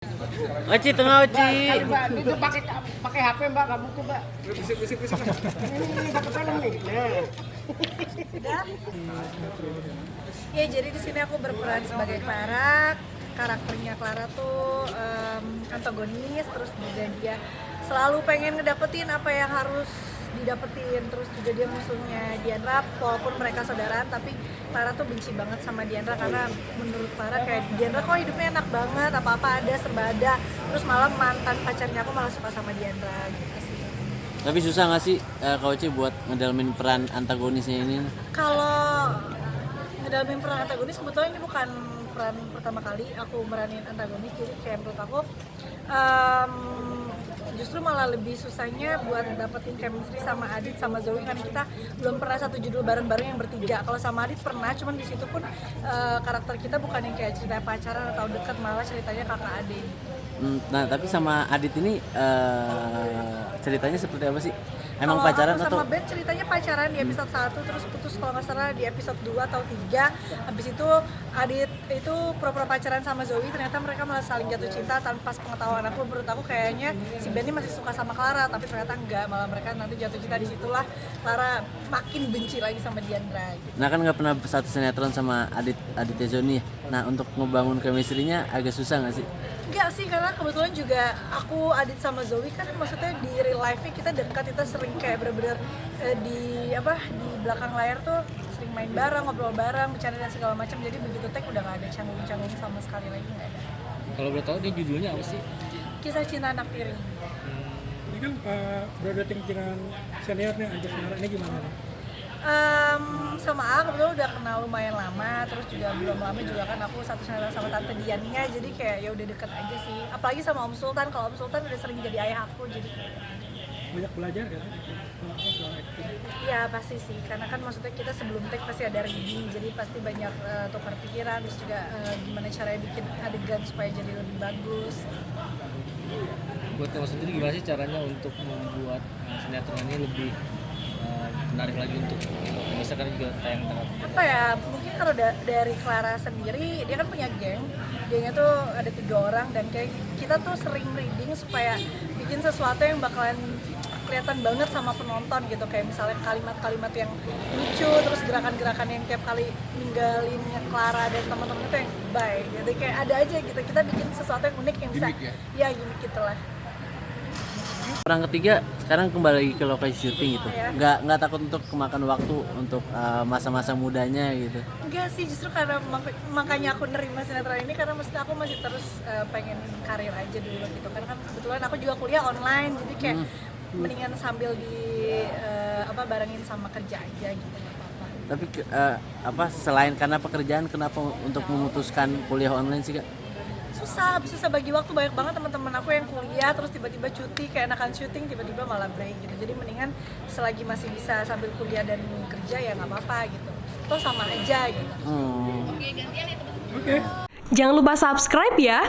Oci tengah Oci. Mbak, itu pakai HP Mbak, kamu tuh Mbak. Bisik. Ini pakai film nih. Nah. Udah? Ya jadi di sini aku berperan sebagai Clara. Karakternya Clara tuh antagonis, terus juga dia selalu pengen ngedapetin apa yang harus didapetin, terus juga dia musuhnya Diandra, walaupun mereka saudaraan tapi Clara tuh benci banget sama Diandra karena menurut Clara kayak Diandra kok hidupnya enak banget, apa-apa ada serba ada, terus malah mantan pacarnya aku malah suka sama Diandra gitu sih. Tapi susah nggak sih Kak Oci buat ngedalamin peran antagonisnya ini? Kalau ngedalamin peran antagonis, kebetulan ini bukan peran pertama kali aku meranin antagonis, jadi kayak menurut aku justru malah lebih susahnya buat dapetin chemistry sama Adit sama Zoe karena kita belum pernah satu judul bareng-bareng yang bertiga. Kalau sama Adit pernah, cuman di situ pun karakter kita bukan yang kayak cerita pacaran atau deket, malah ceritanya kakak adik. Nah tapi sama Adit ini ceritanya seperti apa sih? Emang Kalau pacaran aku atau? sama Ben ceritanya pacaran di episode 1 terus putus kalau nggak salah di episode 2 atau 3. Habis itu Adit itu pura-pura pacaran sama Zoe, ternyata mereka malah saling jatuh cinta tanpa pengetahuan aku. Menurut aku kayaknya si Ben ini masih suka sama Clara, tapi ternyata enggak, malah mereka nanti jatuh cinta. Disitulah Clara makin benci lagi sama Diandra gitu. Nah kan nggak pernah satu sinetron sama Aditya Zoni ya. Nah untuk ngebangun chemistry-nya agak susah nggak sih? Enggak sih, karena kebetulan juga aku Adit sama Zoe kan maksudnya di real life-nya kita dekat, kita sering kayak bener-bener di belakang layar tuh sering main bareng, ngobrol bareng, bercanda dan segala macam. Jadi begitu tag udah nggak ada canggung-canggung sama sekali lagi, nggak ada. Kalau boleh tahu dia judulnya apa sih? Kisah Cinta Anak Piring. Ini kan broadcasting dengan seniornya Anjas Nara ini gimana nih? Sama aku kebetulan udah kenal lumayan lama, terus juga belum lama juga kan aku satu channel sama Tante Diannya, jadi kayak ya udah deket aja sih. Apalagi sama Om Sultan, kalau Om Sultan udah sering jadi ayah aku, jadi Banyak belajar kan soal acting? ya pasti sih, karena kan maksudnya kita sebelum take pasti ada reading, jadi pasti banyak tukar pikiran, terus juga gimana caranya bikin adegan supaya jadi lebih bagus. Buat kamu sendiri gimana sih caranya untuk membuat sinetron ini lebih menarik lagi untuk pemirsa, karena juga tayang tengah. Apa ya, mungkin kalau dari Clara sendiri, dia kan punya gengnya tuh ada 3 orang, dan kayak kita tuh sering reading supaya bikin sesuatu yang bakalan kelihatan banget sama penonton gitu, kayak misalnya kalimat-kalimat yang lucu, terus gerakan-gerakan yang tiap kali ninggalin Clara dan teman-teman itu yang bye, jadi kayak ada aja gitu, kita bikin sesuatu yang unik yang bisa gimmick gitulah. Orang ketiga sekarang kembali lagi ke lokasi syuting gitu. Iya. Nggak takut untuk kemakan waktu untuk masa-masa mudanya gitu. Enggak sih, justru karena makanya aku nerima sinetron ini, karena maksudnya aku masih terus pengen karir aja dulu gitu kan kebetulan aku juga kuliah online, jadi kayak mendingan sambil barengin sama kerja aja gitu, nggak apa-apa. Tapi selain karena pekerjaan, kenapa untuk memutuskan kuliah online sih Kak? susah bagi waktu. Banyak banget teman-teman aku yang kuliah terus tiba-tiba cuti, kayak enakan syuting tiba-tiba malah break gitu, jadi mendingan selagi masih bisa sambil kuliah dan kerja ya nggak apa-apa gitu, toh sama aja gitu. Oke. Jangan lupa subscribe ya.